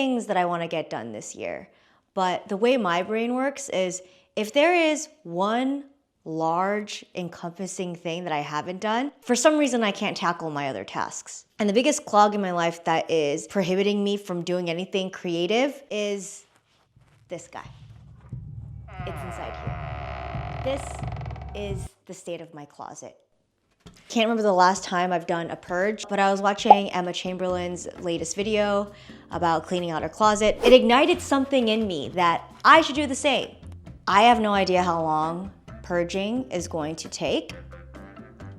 things that I want to get done this year, but the way my brain works is if there is one large encompassing thing that I haven't done, for some reason I can't tackle my other tasks. And the biggest clog in my life that is prohibiting me from doing anything creative is this guy. It's inside here. This is the state of my closet. Can't remember the last time I've done a purge, but I was watching Emma Chamberlain's latest video about cleaning out her closet. It ignited something in me that I should do the same. I have no idea how long purging is going to take,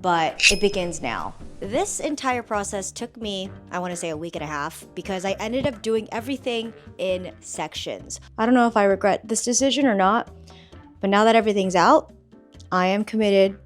but it begins now. This entire process took me, I want to say, a week and a half because I ended up doing everything in sections. I don't know if I regret this decision or not, but now that everything's out, I am committed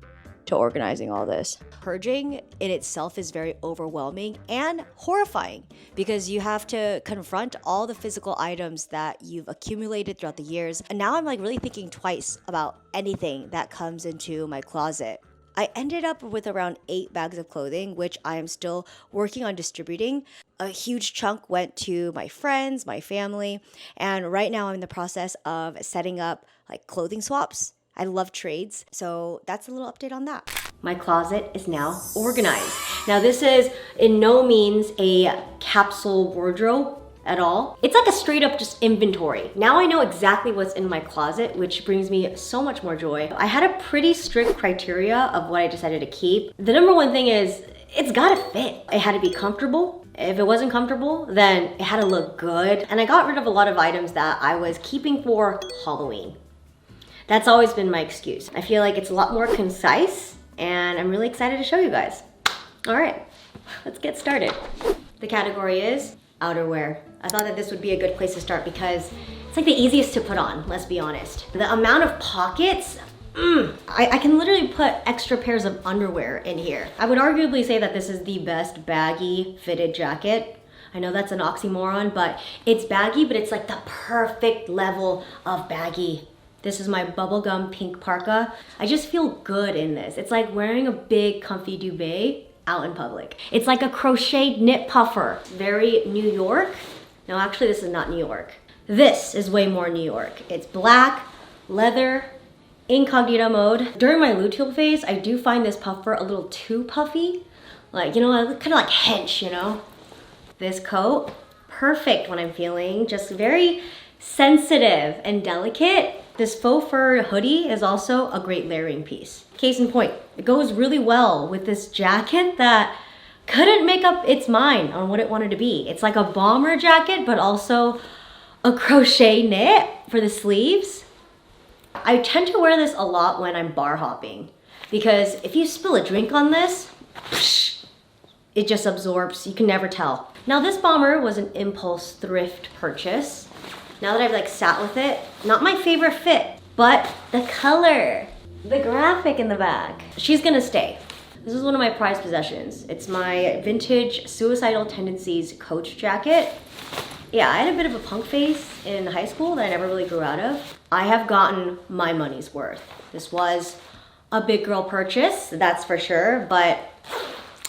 to organizing all this. Purging in itself is very overwhelming and horrifying because you have to confront all the physical items that you've accumulated throughout the years. And now I'm like really thinking twice about anything that comes into my closet. I ended up with around 8 bags of clothing, which I am still working on distributing. A huge chunk went to my friends, my family, and right now I'm in the process of setting up like clothing swaps. I love trades, so that's a little update on that. My closet is now organized. Now this is in no means a capsule wardrobe at all. It's like a straight up just inventory. Now I know exactly what's in my closet, which brings me so much more joy. I had a pretty strict criteria of what I decided to keep. The number one thing is it's gotta fit. It had to be comfortable. If it wasn't comfortable, then it had to look good. And I got rid of a lot of items that I was keeping for Halloween. That's always been my excuse. I feel like it's a lot more concise and I'm really excited to show you guys. All right, let's get started. The category is outerwear. I thought that this would be a good place to start because it's like the easiest to put on, let's be honest. The amount of pockets, I can literally put extra pairs of underwear in here. I would arguably say that this is the best baggy fitted jacket. I know that's an oxymoron, but it's baggy, but it's like the perfect level of baggy. This is my bubblegum pink parka. I just feel good in this. It's like wearing a big comfy duvet out in public. It's like a crocheted knit puffer. Very New York. No, actually this is not New York. This is way more New York. It's black, leather, incognito mode. During my luteal phase, I do find this puffer a little too puffy. Like, you know, kind of like hench, you know? This coat, perfect when I'm feeling just very sensitive and delicate. This faux fur hoodie is also a great layering piece. Case in point, it goes really well with this jacket that couldn't make up its mind on what it wanted to be. It's like a bomber jacket, but also a crochet knit for the sleeves. I tend to wear this a lot when I'm bar hopping because if you spill a drink on this, it just absorbs, you can never tell. Now this bomber was an impulse thrift purchase. Now that I've like sat with it, not my favorite fit, but the color, the graphic in the back. She's gonna stay. This is one of my prized possessions. It's my vintage Suicidal Tendencies Coach jacket. Yeah, I had a bit of a punk phase in high school that I never really grew out of. I have gotten my money's worth. This was a big girl purchase, that's for sure, but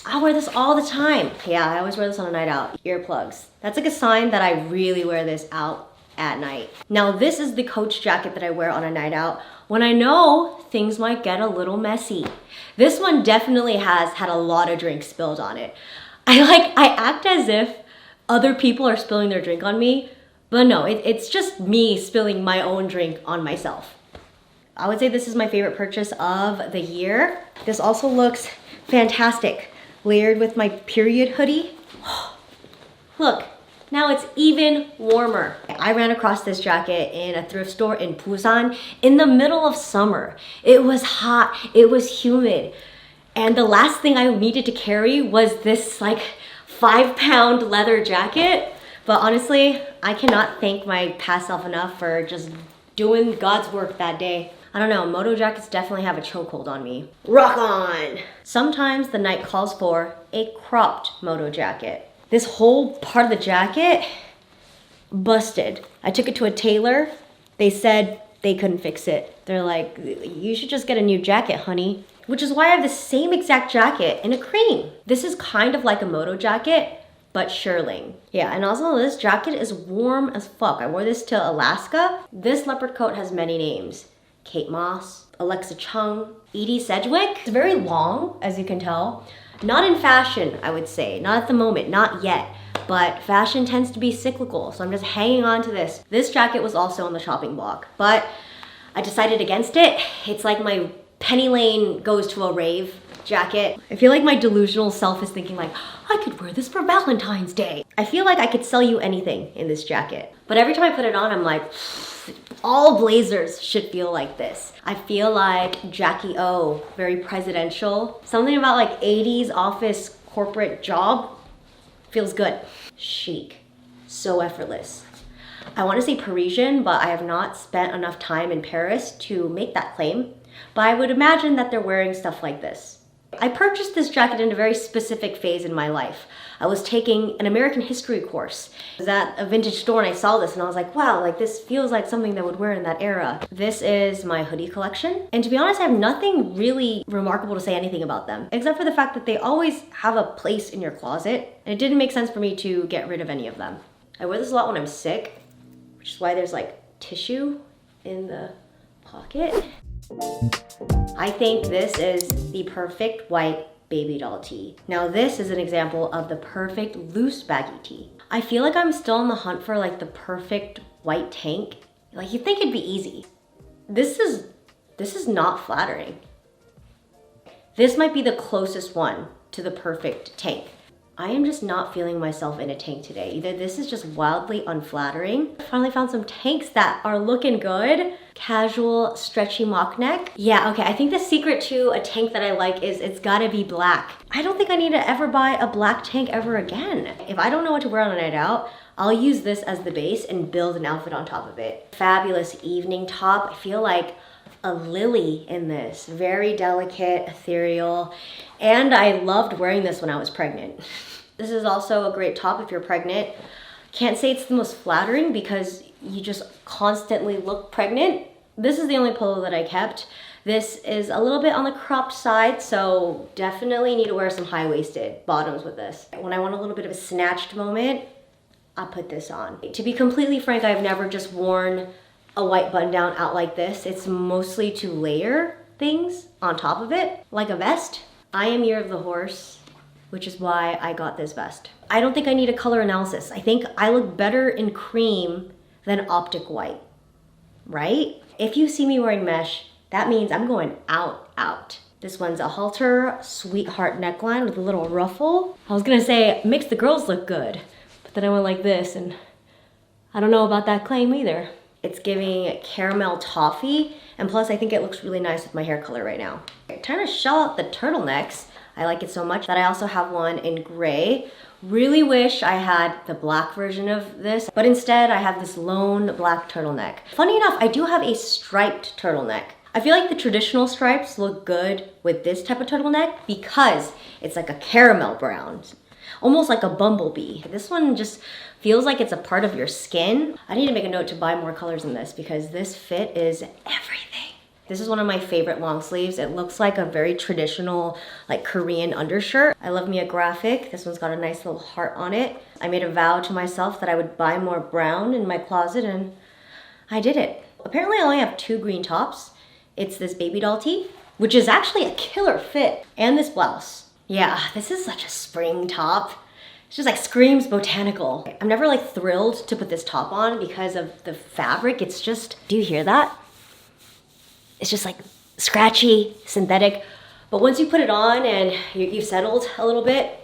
I wear this all the time. Yeah, I always wear this on a night out. Earplugs. That's like a sign that I really wear this out at night. Now this is the Coach jacket that I wear on a night out when I know things might get a little messy. This one definitely has had a lot of drinks spilled on it. I act as if other people are spilling their drink on me, but no, it's just me spilling my own drink on myself. I would say this is my favorite purchase of the year. This also looks fantastic, layered with my period hoodie. Look. Now it's even warmer. I ran across this jacket in a thrift store in Busan in the middle of summer. It was hot, it was humid. And the last thing I needed to carry was this like 5-pound leather jacket. But honestly, I cannot thank my past self enough for just doing God's work that day. I don't know, moto jackets definitely have a chokehold on me. Rock on! Sometimes the night calls for a cropped moto jacket. This whole part of the jacket busted. I took it to a tailor. They said they couldn't fix it. They're like, you should just get a new jacket, honey. Which is why I have the same exact jacket in a cream. This is kind of like a moto jacket, but shearling. Yeah, and also this jacket is warm as fuck. I wore this to Alaska. This leopard coat has many names. Kate Moss, Alexa Chung, Edie Sedgwick. It's very long, as you can tell. Not in fashion, I would say. Not at the moment, not yet. But fashion tends to be cyclical, so I'm just hanging on to this. This jacket was also on the shopping block, but I decided against it. It's like my Penny Lane goes to a rave jacket. I feel like my delusional self is thinking like, I could wear this for Valentine's Day. I feel like I could sell you anything in this jacket. But every time I put it on, I'm like, all blazers should feel like this. I feel like Jackie O, very presidential. Something about like 80s office corporate job feels good. Chic, so effortless. I want to say Parisian, but I have not spent enough time in Paris to make that claim. But I would imagine that they're wearing stuff like this. I purchased this jacket in a very specific phase in my life. I was taking an American history course. I was at a vintage store and I saw this and I was like, wow, like this feels like something that I would wear in that era. This is my hoodie collection. And to be honest, I have nothing really remarkable to say anything about them, except for the fact that they always have a place in your closet. And it didn't make sense for me to get rid of any of them. I wear this a lot when I'm sick, which is why there's like tissue in the pocket. I think this is the perfect white baby doll tee. Now this is an example of the perfect loose baggy tee. I feel like I'm still on the hunt for like the perfect white tank. Like you'd think it'd be easy. This is not flattering. This might be the closest one to the perfect tank. I am just not feeling myself in a tank today. Either this is just wildly unflattering. I finally found some tanks that are looking good. Casual, stretchy mock neck. Yeah, okay, I think the secret to a tank that I like is it's gotta be black. I don't think I need to ever buy a black tank ever again. If I don't know what to wear on a night out, I'll use this as the base and build an outfit on top of it. Fabulous evening top. I feel like a lily in this. Very delicate, ethereal. And I loved wearing this when I was pregnant. This is also a great top if you're pregnant. Can't say it's the most flattering because you just constantly look pregnant. This is the only polo that I kept. This is a little bit on the cropped side, so definitely need to wear some high-waisted bottoms with this. When I want a little bit of a snatched moment, I'll put this on. To be completely frank, I've never just worn a white button down out like this. It's mostly to layer things on top of it, like a vest. I am Year of the Horse, which is why I got this vest. I don't think I need a color analysis. I think I look better in cream than optic white, right? If you see me wearing mesh, that means I'm going out. This one's a halter sweetheart neckline with a little ruffle. I was gonna say, makes the girls look good, but then I went like this and I don't know about that claim either. It's giving caramel toffee, and plus I think it looks really nice with my hair color right now. I'm trying to shell out the turtlenecks. I like it so much that I also have one in gray. Really wish I had the black version of this, but instead I have this lone black turtleneck. Funny enough, I do have a striped turtleneck. I feel like the traditional stripes look good with this type of turtleneck because it's like a caramel brown, almost like a bumblebee. This one just feels like it's a part of your skin. I need to make a note to buy more colors in this because this fit is everything. This is one of my favorite long sleeves. It looks like a very traditional, like Korean undershirt. I love me a graphic. This one's got a nice little heart on it. I made a vow to myself that I would buy more brown in my closet and I did it. Apparently I only have 2 green tops. It's this baby doll tee, which is actually a killer fit, and this blouse. Yeah, this is such a spring top. It's just like screams botanical. I'm never like thrilled to put this top on because of the fabric. It's just, do you hear that? It's just like scratchy, synthetic. But once you put it on and you've settled a little bit,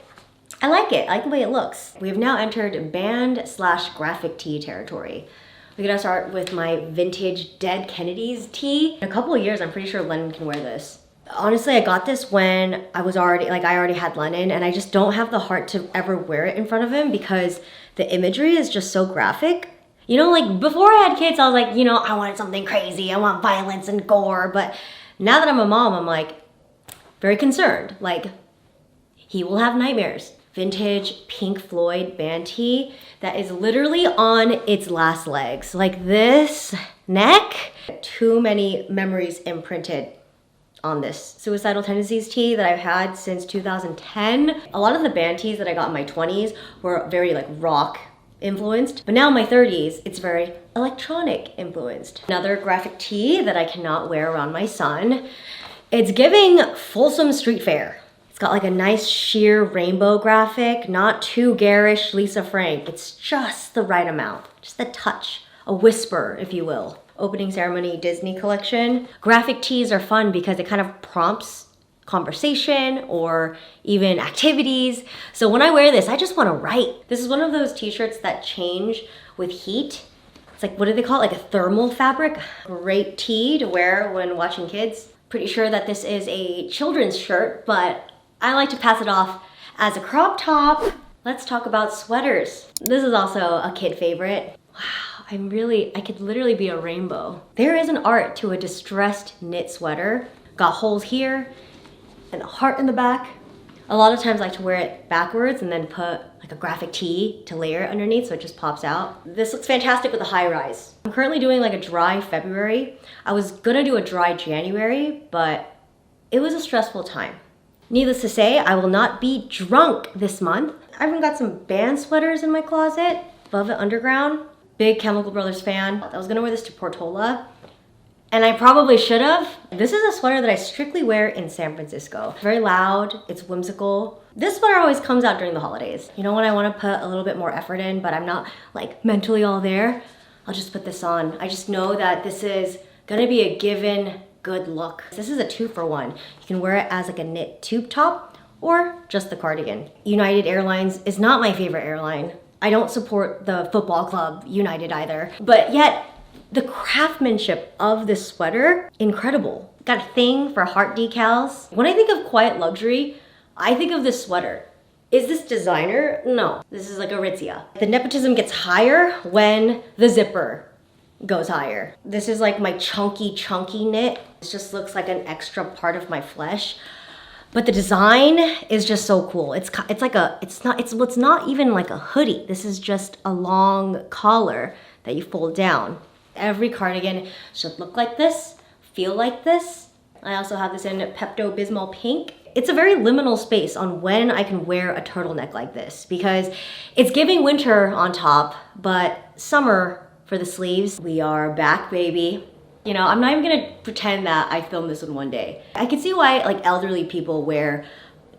I like it. I like the way it looks. We have now entered band/graphic tee territory. We're gonna start with my vintage Dead Kennedys tee. In a couple of years, I'm pretty sure Lennon can wear this. Honestly, I got this when I already had Lennon, and I just don't have the heart to ever wear it in front of him because the imagery is just so graphic. You know, like before I had kids, I was like, you know, I wanted something crazy. I want violence and gore. But now that I'm a mom, I'm like very concerned. Like, he will have nightmares. Vintage Pink Floyd band tee that is literally on its last legs. Like this neck, too many memories imprinted on this suicidal tendencies tee that I've had since 2010. A lot of the band tees that I got in my 20s were very like rock influenced, but now in my 30s, it's very electronic influenced. Another graphic tee that I cannot wear around my son. It's giving Folsom Street Fair. It's got like a nice sheer rainbow graphic, not too garish Lisa Frank. It's just the right amount, just a touch, a whisper, if you will. Opening ceremony Disney collection. Graphic tees are fun because it kind of prompts conversation or even activities. So when I wear this, I just want to write. This is one of those t-shirts that change with heat. It's like, what do they call it? Like a thermal fabric. Great tee to wear when watching kids. Pretty sure that this is a children's shirt, but I like to pass it off as a crop top. Let's talk about sweaters. This is also a kid favorite. Wow. I could literally be a rainbow. There is an art to a distressed knit sweater. Got holes here and a heart in the back. A lot of times I like to wear it backwards and then put like a graphic tee to layer it underneath so it just pops out. This looks fantastic with a high rise. I'm currently doing like a dry February. I was gonna do a dry January, but it was a stressful time. Needless to say, I will not be drunk this month. I even got some band sweaters in my closet. Velvet Underground. Big Chemical Brothers fan. I was gonna wear this to Portola, and I probably should have. This is a sweater that I strictly wear in San Francisco. It's very loud, it's whimsical. This sweater always comes out during the holidays. You know, when I wanna put a little bit more effort in, but I'm not like mentally all there, I'll just put this on. I just know that this is gonna be a given good look. This is a 2-for-1. You can wear it as like a knit tube top or just the cardigan. United Airlines is not my favorite airline. I don't support the football club United either, but yet the craftsmanship of this sweater, incredible. Got a thing for heart decals. When I think of quiet luxury, I think of this sweater. Is this designer? No, this is like Aritzia. The nepotism gets higher when the zipper goes higher. This is like my chunky knit. It just looks like an extra part of my flesh. But the design is just so cool. It's not even like a hoodie. This is just a long collar that you fold down. Every cardigan should look like this, feel like this. I also have this in Pepto-Bismol pink. It's a very liminal space on when I can wear a turtleneck like this because it's giving winter on top, but summer for the sleeves. We are back, baby. You know, I'm not even gonna pretend that I filmed this in one day. I can see why like elderly people wear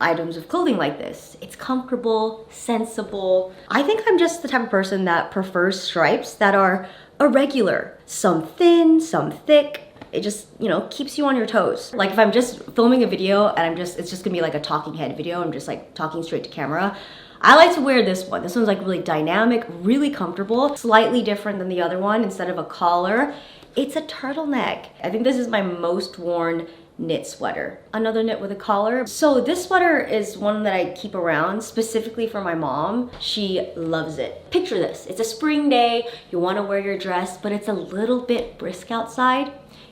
items of clothing like this. It's comfortable, sensible. I think I'm just the type of person that prefers stripes that are irregular. Some thin, some thick. It just, you know, keeps you on your toes. Like if I'm just filming a video and it's just gonna be like a talking head video, I'm just like talking straight to camera. I like to wear this one. This one's like really dynamic, really comfortable, slightly different than the other one. Instead of a collar, it's a turtleneck. I think this is my most worn knit sweater. Another knit with a collar. So this sweater is one that I keep around specifically for my mom. She loves it. Picture this, it's a spring day, you wanna wear your dress, but it's a little bit brisk outside.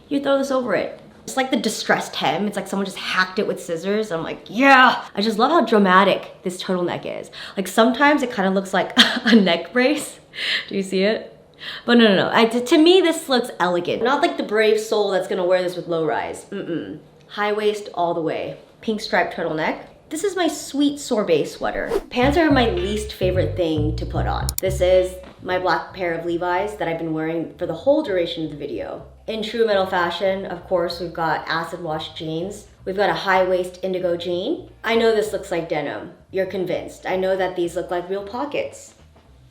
You throw this over it. It's like the distressed hem. It's like someone just hacked it with scissors. I'm like, yeah! I just love how dramatic this turtleneck is. Like sometimes it kind of looks like a neck brace. Do you see it? But no. To me, this looks elegant. Not like the brave soul that's gonna wear this with low rise. High waist all the way. Pink striped turtleneck. This is my sweet sorbet sweater. Pants are my least favorite thing to put on. This is my black pair of Levi's that I've been wearing for the whole duration of the video. In true metal fashion, of course, we've got acid wash jeans. We've got a high waist indigo jean. I know this looks like denim. You're convinced. I know that these look like real pockets.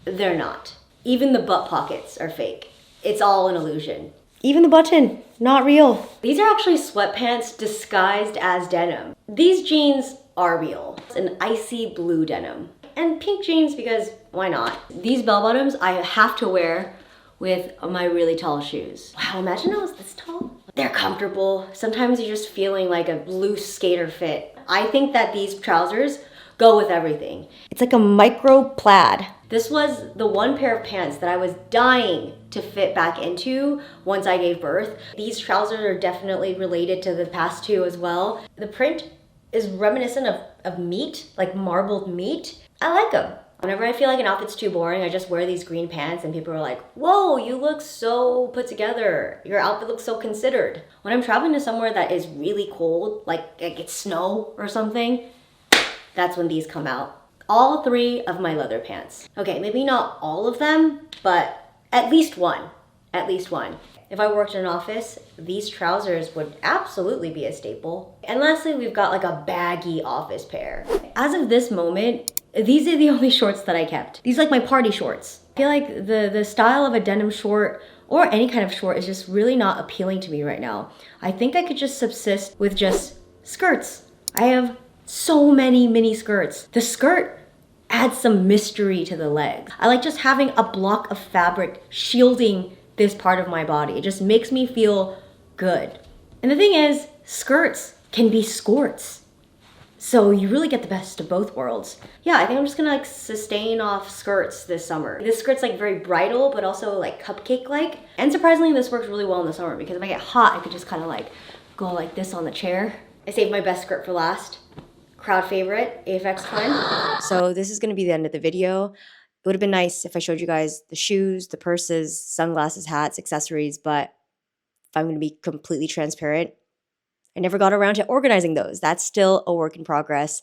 They're not. Even the butt pockets are fake. It's all an illusion. Even the button, not real. These are actually sweatpants disguised as denim. These jeans are real. It's an icy blue denim. And pink jeans because why not? These bell bottoms I have to wear with my really tall shoes. Wow, imagine I was this tall. They're comfortable. Sometimes you're just feeling like a loose skater fit. I think that these trousers go with everything. It's like a micro plaid. This was the one pair of pants that I was dying to fit back into once I gave birth. These trousers are definitely related to the past two as well. The print is reminiscent of meat, like marbled meat. I like them. Whenever I feel like an outfit's too boring, I just wear these green pants and people are like, whoa, you look so put together. Your outfit looks so considered. When I'm traveling to somewhere that is really cold, like it's snow or something, that's when these come out. All 3 of my leather pants. Okay, maybe not all of them, but at least one. At least one. If I worked in an office, these trousers would absolutely be a staple. And lastly, we've got like a baggy office pair. As of this moment, these are the only shorts that I kept. These are like my party shorts. I feel like the style of a denim short or any kind of short is just really not appealing to me right now. I think I could just subsist with just skirts. I have so many mini skirts. The skirt adds some mystery to the legs. I like just having a block of fabric shielding this part of my body. It just makes me feel good. And the thing is, skirts can be skirts. So you really get the best of both worlds. Yeah, I think I'm just gonna like sustain off skirts this summer. This skirt's like very bridal, but also like cupcake-like. And surprisingly, this works really well in the summer because if I get hot, I could just kind of like go like this on the chair. I saved my best skirt for last. Crowd favorite, AFX twin. So this is gonna be the end of the video. It would have been nice if I showed you guys the shoes, the purses, sunglasses, hats, accessories, but if I'm gonna be completely transparent, I never got around to organizing those. That's still a work in progress.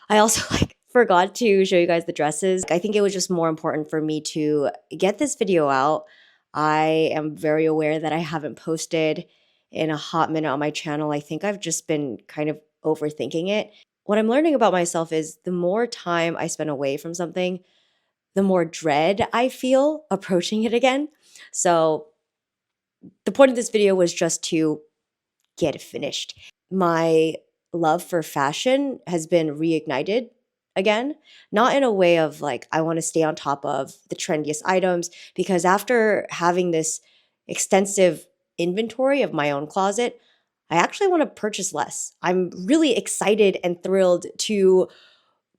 I also forgot to show you guys the dresses. I think it was just more important for me to get this video out. I am very aware that I haven't posted in a hot minute on my channel. I think I've just been kind of overthinking it. What I'm learning about myself is the more time I spend away from something, the more dread I feel approaching it again. So the point of this video was just to get it finished. My love for fashion has been reignited again, not in a way of like, I want to stay on top of the trendiest items, because after having this extensive inventory of my own closet, I actually want to purchase less. I'm really excited and thrilled to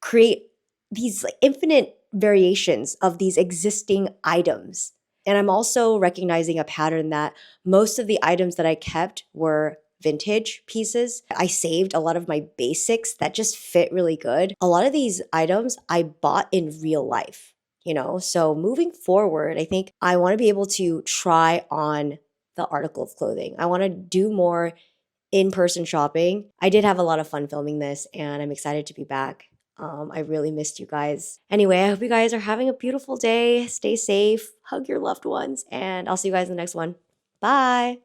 create these infinite variations of these existing items. And I'm also recognizing a pattern that most of the items that I kept were vintage pieces. I saved a lot of my basics that just fit really good. A lot of these items I bought in real life, So moving forward, I think I want to be able to try on the article of clothing. I want to do more in-person shopping. I did have a lot of fun filming this and I'm excited to be back. I really missed you guys. Anyway, I hope you guys are having a beautiful day. Stay safe, hug your loved ones, and I'll see you guys in the next one. Bye.